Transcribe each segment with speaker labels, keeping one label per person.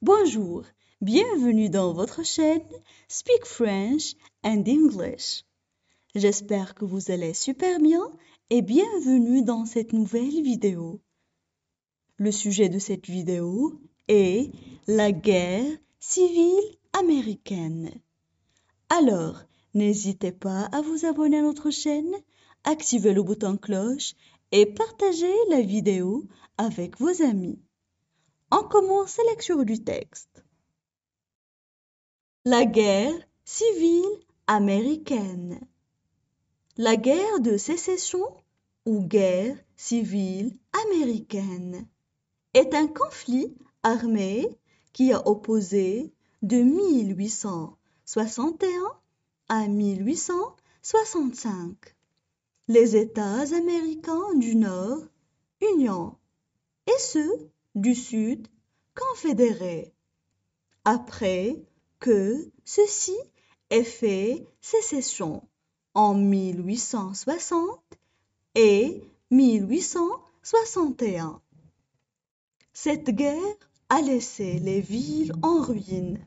Speaker 1: Bonjour, bienvenue dans votre chaîne Speak French and English. J'espère que vous allez super bien et bienvenue dans cette nouvelle vidéo. Le sujet de cette vidéo est la guerre civile américaine. Alors, n'hésitez pas à vous abonner à notre chaîne, activer le bouton cloche et partager la vidéo avec vos amis. On commence la lecture du texte. La guerre civile américaine. La guerre de sécession ou guerre civile américaine est un conflit armé qui a opposé de 1861 à 1865 les États américains du Nord, Union, et ceux du Sud, confédérés. Après que ceci ait fait sécession en 1860 et 1861. Cette guerre a laissé les villes en ruine,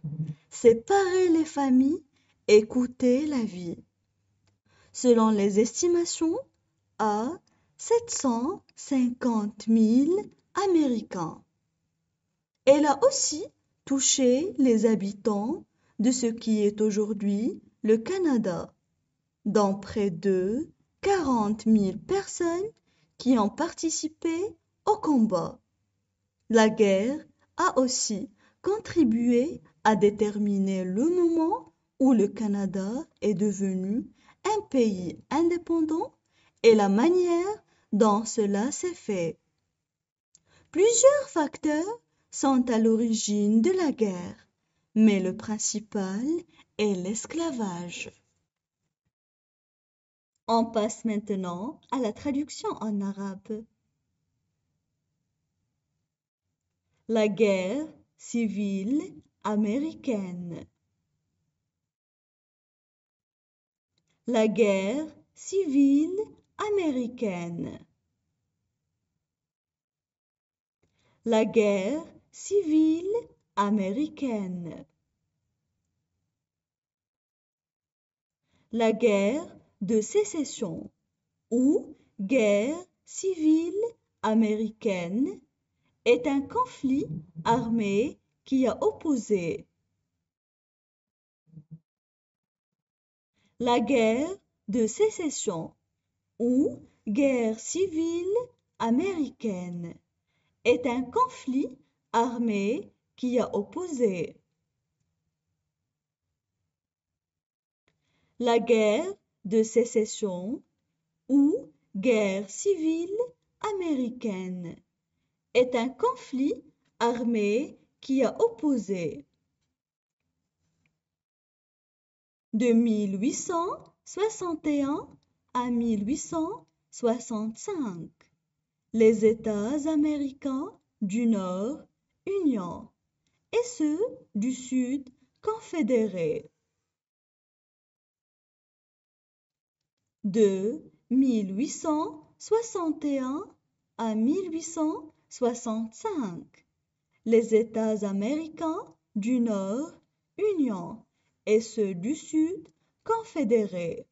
Speaker 1: séparé les familles et coûté la vie. Selon les estimations, à 750 000 Américains. Elle a aussi touché les habitants de ce qui est aujourd'hui le Canada, dont près de 40 000 personnes qui ont participé au combat. La guerre a aussi contribué à déterminer le moment où le Canada est devenu un pays indépendant et la manière dont cela s'est fait. Plusieurs facteurs sont à l'origine de la guerre, mais le principal est l'esclavage. On passe maintenant à la traduction en arabe. La guerre civile américaine. La guerre civile américaine. La guerre civile américaine. La guerre de sécession ou guerre civile américaine est un conflit armé qui a opposé la guerre de sécession ou guerre civile américaine est un conflit armé qui a opposé la guerre de sécession ou guerre civile américaine est un conflit armé qui a opposé de 1861 à 1865 les États américains du Nord, Union, et ceux du Sud, confédérés. De 1861 à 1865, les États américains du Nord, Union, et ceux du Sud, confédérés.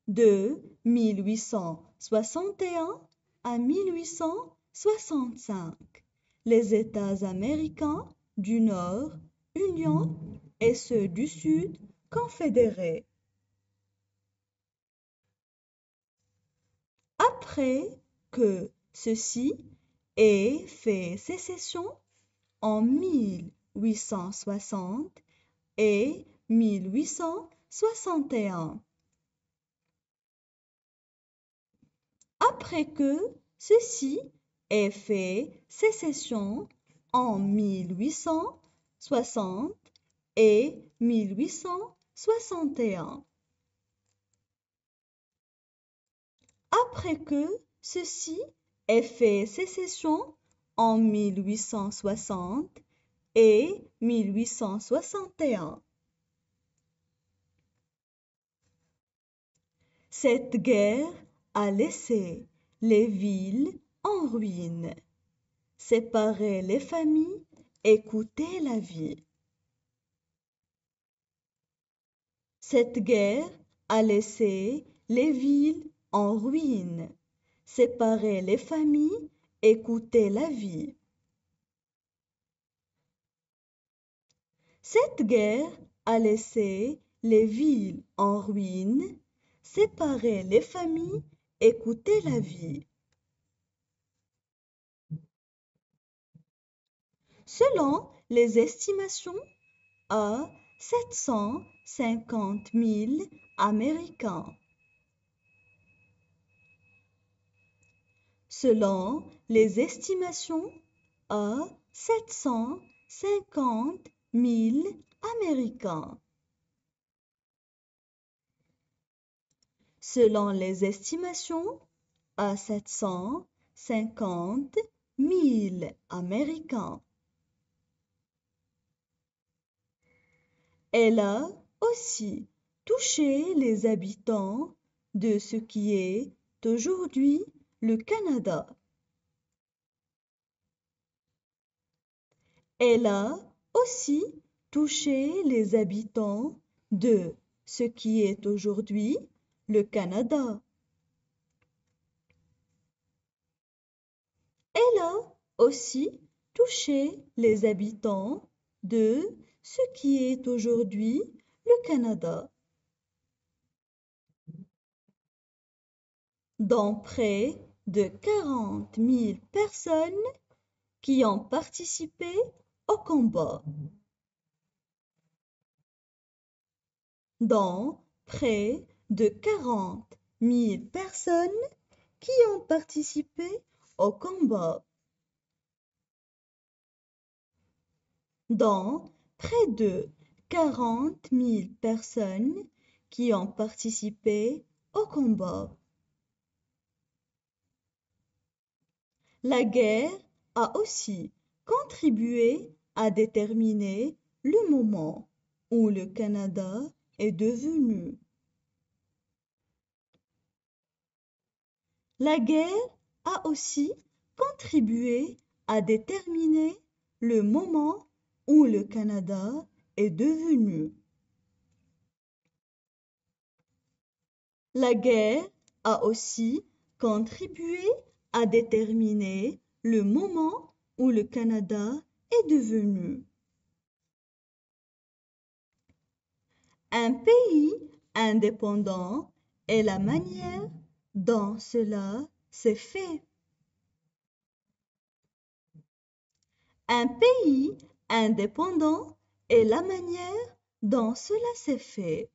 Speaker 1: De 1861 à 1865, les États américains du Nord, Union, et ceux du Sud, confédérés. Après que ceci ait fait sécession en 1860 et 1861. Après que ceci ait fait sécession en 1860 et 1861. Après que ceci ait fait sécession en 1860 et 1861. Cette guerre a laissé les villes en ruine, séparer les familles et coûter la vie. Cette guerre a laissé les villes en ruine, séparé les familles et coûté la vie. Cette guerre a laissé les villes en ruine, séparé les familles et coûté la vie. Selon les estimations, à 750 000 Américains. Selon les estimations, à 750 000 Américains. Selon les estimations, à 750 000 Américains. Elle a aussi touché les habitants de ce qui est aujourd'hui le Canada. Elle a aussi touché les habitants de ce qui est aujourd'hui le Canada. Elle a aussi touché les habitants de ce qui est aujourd'hui le Canada. Dans près de 40 000 personnes qui ont participé au combat. Dans près de 40 000 personnes qui ont participé au combat. Dans près de 40 000 personnes qui ont participé au combat. La guerre a aussi contribué à déterminer le moment où le Canada est devenu. La guerre a aussi contribué à déterminer le moment où le Canada est devenu. La guerre a aussi contribué à déterminer le moment où le Canada est devenu. Un pays indépendant est la manière dont cela s'est fait. Un pays indépendant est la manière dont cela s'est fait.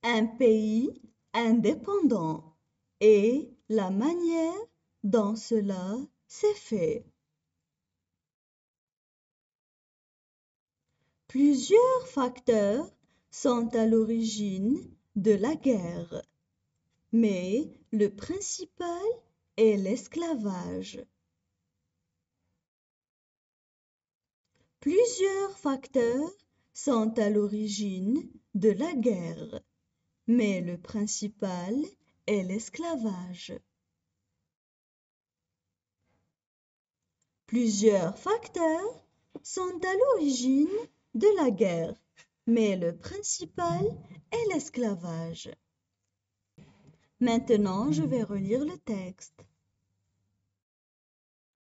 Speaker 1: Un pays indépendant est la manière dont cela s'est fait. Plusieurs facteurs sont à l'origine de la guerre, mais le principal est l'esclavage. Plusieurs facteurs sont à l'origine de la guerre, mais le principal est l'esclavage. Plusieurs facteurs sont à l'origine de la guerre, mais le principal est l'esclavage. Maintenant, je vais relire le texte.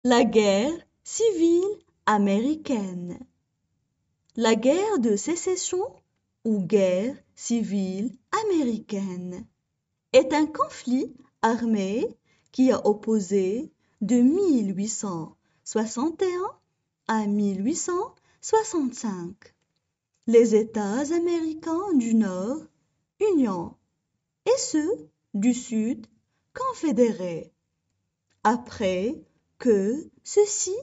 Speaker 1: La guerre civile américaine. La guerre de sécession ou guerre civile américaine est un conflit armé qui a opposé de 1861 à 1865 les États américains du Nord, Union, et ceux du Sud, confédérés, après que ceux-ci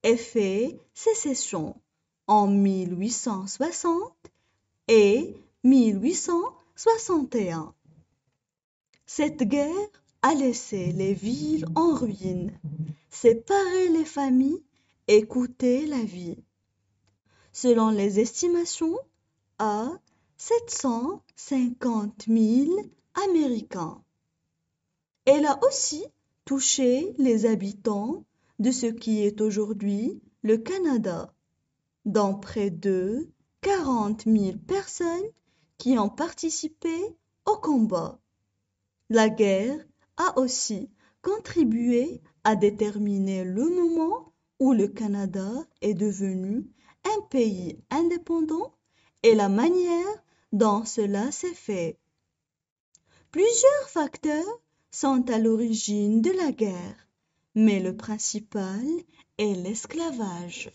Speaker 1: aient fait sécession en 1860 et 1861. Cette guerre a laissé les villes en ruine, séparé les familles et coûté la vie. Selon les estimations, à 750 000 Américains. Elle Elle a aussi touché les habitants de ce qui est aujourd'hui le Canada, dont près de 40 000 personnes qui ont participé au combat. La guerre a aussi contribué à déterminer le moment où le Canada est devenu un pays indépendant et la manière dont cela s'est fait. Plusieurs facteurs sont à l'origine de la guerre, mais le principal est l'esclavage.